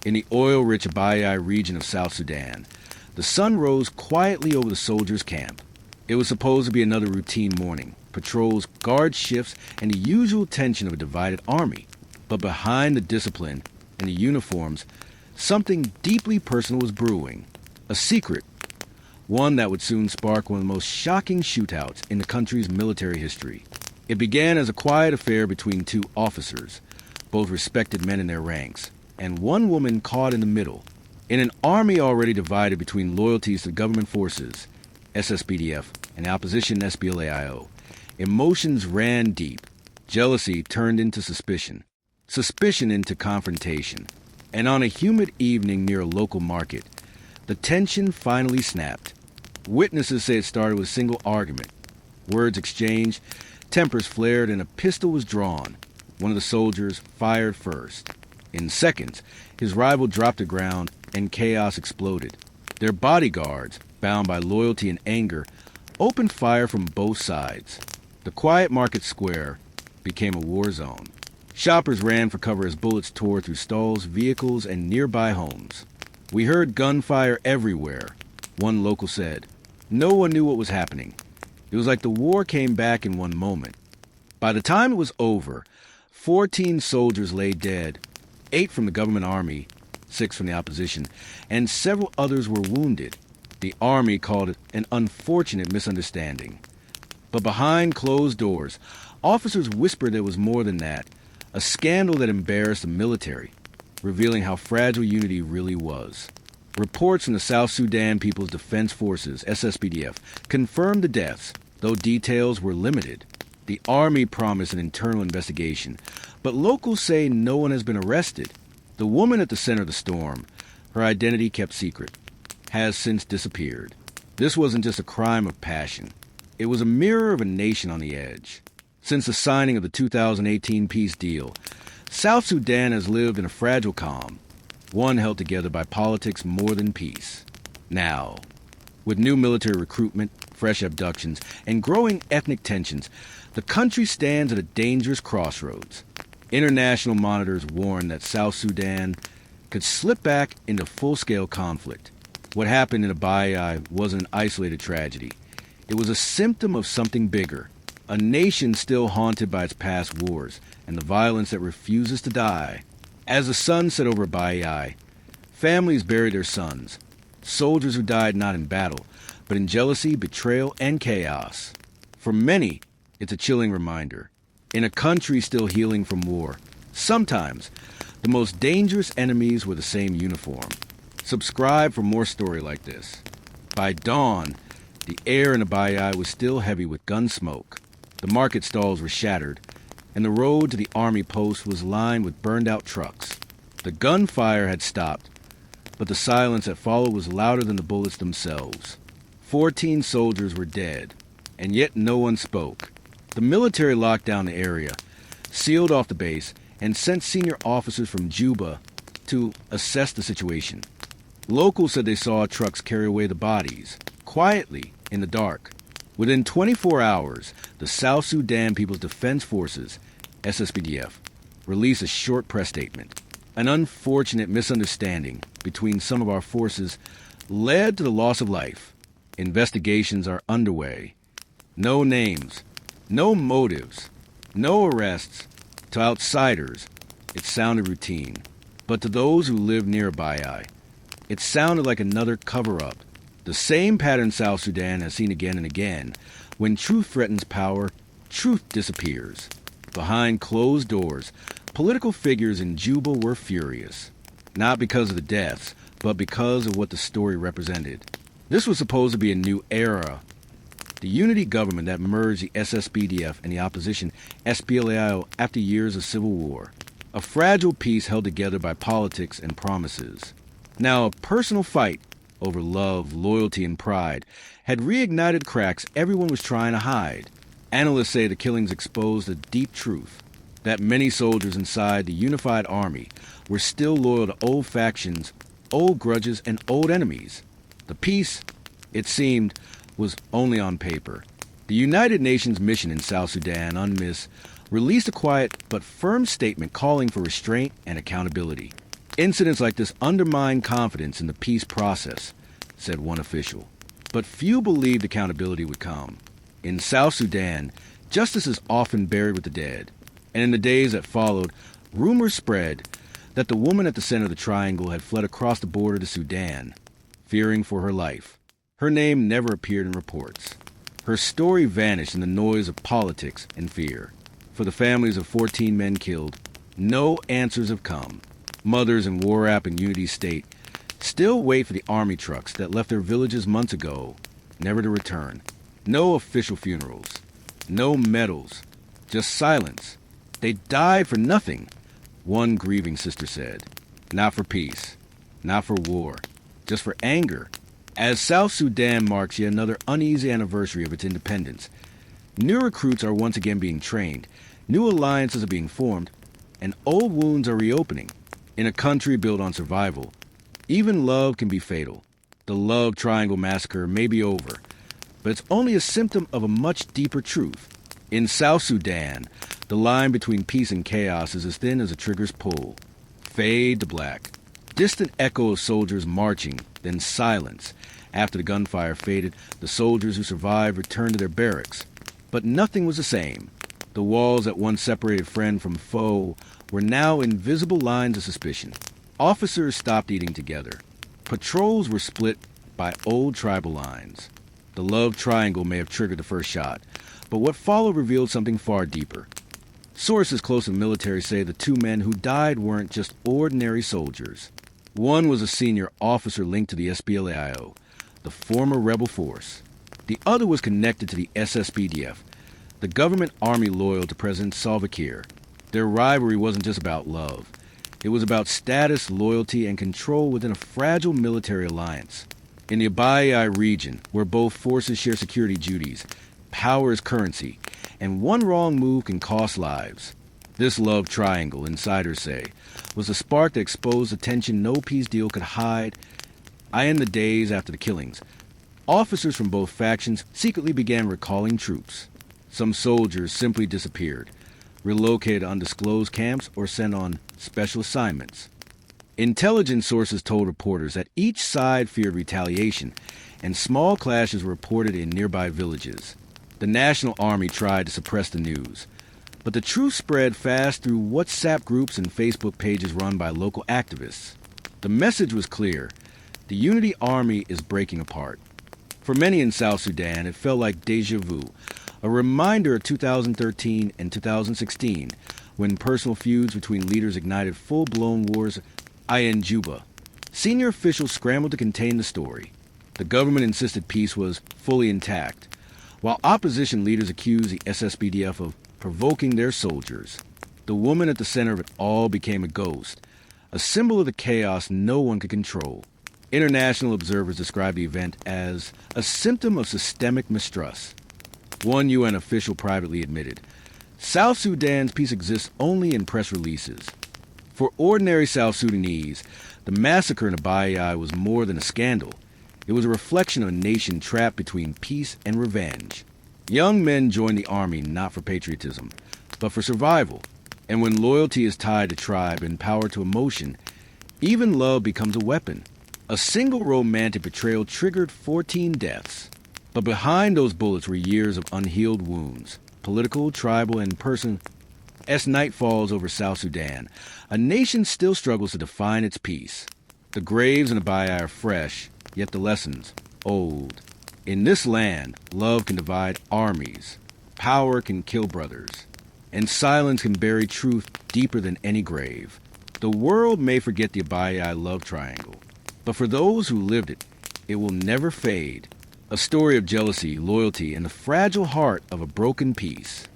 In the oil-rich Abyei region of South Sudan, the sun rose quietly over the soldiers' camp. It was supposed to be another routine morning, patrols, guard shifts, and the usual tension of a divided army. But behind the discipline and the uniforms, something deeply personal was brewing. A secret. One that would soon spark one of the most shocking shootouts in the country's military history. It began as a quiet affair between two officers, both respected men in their ranks, and one woman caught in the middle. In an army already divided between loyalties to government forces, SSPDF, and the opposition SPLAIO, emotions ran deep. Jealousy turned into suspicion, suspicion into confrontation. And on a humid evening near a local market, the tension finally snapped. Witnesses say it started with a single argument. Words exchanged, tempers flared, and a pistol was drawn. One of the soldiers fired first. In seconds, his rival dropped to the ground and chaos exploded. Their bodyguards, bound by loyalty and anger, opened fire from both sides. The quiet market square became a war zone. Shoppers ran for cover as bullets tore through stalls, vehicles, and nearby homes. We heard gunfire everywhere, one local said. No one knew what was happening. It was like the war came back in one moment. By the time it was over, 14 soldiers lay dead, 8 from the government army, 6 from the opposition, and several others were wounded. The army called it an unfortunate misunderstanding. But behind closed doors, officers whispered there was more than that, a scandal that embarrassed the military, revealing how fragile unity really was. Reports from the South Sudan People's Defense Forces, SSPDF, confirmed the deaths, though details were limited. The army promised an internal investigation, but locals say no one has been arrested. The woman at the center of the storm, her identity kept secret, has since disappeared. This wasn't just a crime of passion. It was a mirror of a nation on the edge. Since the signing of the 2018 peace deal, South Sudan has lived in a fragile calm, one held together by politics more than peace. Now, with new military recruitment, fresh abductions, and growing ethnic tensions, the country stands at a dangerous crossroads. International monitors warn that South Sudan could slip back into full-scale conflict. What happened in Abyei wasn't an isolated tragedy. It was a symptom of something bigger, a nation still haunted by its past wars and the violence that refuses to die. As the sun set over Abyei, families buried their sons, soldiers who died not in battle, but in jealousy, betrayal, and chaos. For many, it's a chilling reminder. In a country still healing from war, sometimes the most dangerous enemies were the same uniform. Subscribe for more story like this. By dawn, the air in Abyei was still heavy with gun smoke. The market stalls were shattered, and the road to the army post was lined with burned-out trucks. The gunfire had stopped, but the silence that followed was louder than the bullets themselves. 14 soldiers were dead, and yet no one spoke. The military locked down the area, sealed off the base, and sent senior officers from Juba to assess the situation. Locals said they saw trucks carry away the bodies, quietly, in the dark. Within 24 hours, the South Sudan People's Defense Forces, SSPDF, released a short press statement. An unfortunate misunderstanding between some of our forces led to the loss of life. Investigations are underway. No names, no motives, no arrests. To outsiders, it sounded routine. But to those who lived near Abyei, it sounded like another cover-up. The same pattern South Sudan has seen again and again. When truth threatens power, truth disappears. Behind closed doors, political figures in Juba were furious. Not because of the deaths, but because of what the story represented. This was supposed to be a new era. The unity government that merged the SSPDF and the opposition SPLAIO after years of civil war. A fragile peace held together by politics and promises. Now, a personal fight over love, loyalty, and pride had reignited cracks everyone was trying to hide. Analysts say the killings exposed a deep truth, that many soldiers inside the unified army were still loyal to old factions, old grudges, and old enemies. The peace, it seemed, was only on paper. The United Nations mission in South Sudan, UNMISS, released a quiet but firm statement calling for restraint and accountability. Incidents like this undermine confidence in the peace process, said one official. But few believed accountability would come. In South Sudan, justice is often buried with the dead. And in the days that followed, rumors spread that the woman at the center of the triangle had fled across the border to Sudan, fearing for her life. Her name never appeared in reports. Her story vanished in the noise of politics and fear. For the families of 14 men killed, no answers have come. Mothers in Warrap and Unity State still wait for the army trucks that left their villages months ago, never to return. No official funerals. No medals. Just silence. They died for nothing, one grieving sister said. Not for peace. Not for war. Just for anger. As South Sudan marks yet another uneasy anniversary of its independence, new recruits are once again being trained, new alliances are being formed, and old wounds are reopening. In a country built on survival, even love can be fatal. The Love Triangle massacre may be over, but it's only a symptom of a much deeper truth. In South Sudan, the line between peace and chaos is as thin as a trigger's pull. Fade to black. Distant echo of soldiers marching, then silence. After the gunfire faded, the soldiers who survived returned to their barracks. But nothing was the same. The walls that once separated friend from foe were now invisible lines of suspicion. Officers stopped eating together. Patrols were split by old tribal lines. The love triangle may have triggered the first shot, but what followed revealed something far deeper. Sources close to the military say the two men who died weren't just ordinary soldiers. One was a senior officer linked to the SPLAIO, the former rebel force. The other was connected to the SSPDF, the government army loyal to President Salva Kiir. Their rivalry wasn't just about love. It was about status, loyalty, and control within a fragile military alliance. In the Abyei region, where both forces share security duties, power is currency, and one wrong move can cost lives. This love triangle, insiders say, was the spark that exposed the tension no peace deal could hide. In the days after the killings, officers from both factions secretly began recalling troops. Some soldiers simply disappeared, relocated to undisclosed camps, or sent on special assignments. Intelligence sources told reporters that each side feared retaliation, and small clashes were reported in nearby villages. The National Army tried to suppress the news, but the truth spread fast through WhatsApp groups and Facebook pages run by local activists. The message was clear. The Unity Army is breaking apart. For many in South Sudan, it felt like déjà vu, a reminder of 2013 and 2016, when personal feuds between leaders ignited full-blown wars in Juba. Senior officials scrambled to contain the story. The government insisted peace was fully intact, while opposition leaders accused the SSPDF of provoking their soldiers. The woman at the center of it all became a ghost, a symbol of the chaos no one could control. International observers described the event as a symptom of systemic mistrust. One UN official privately admitted, South Sudan's peace exists only in press releases. For ordinary South Sudanese, the massacre in Abyei was more than a scandal. It was a reflection of a nation trapped between peace and revenge. Young men joined the army not for patriotism, but for survival. And when loyalty is tied to tribe and power to emotion, even love becomes a weapon. A single romantic betrayal triggered 14 deaths. But behind those bullets were years of unhealed wounds, political, tribal, and personal. As night falls over South Sudan, a nation still struggles to define its peace. The graves in Abyei are fresh, yet the lessons old. In this land, love can divide armies, power can kill brothers, and silence can bury truth deeper than any grave. The world may forget the Abyei love triangle, but for those who lived it, it will never fade. A story of jealousy, loyalty, and the fragile heart of a broken peace.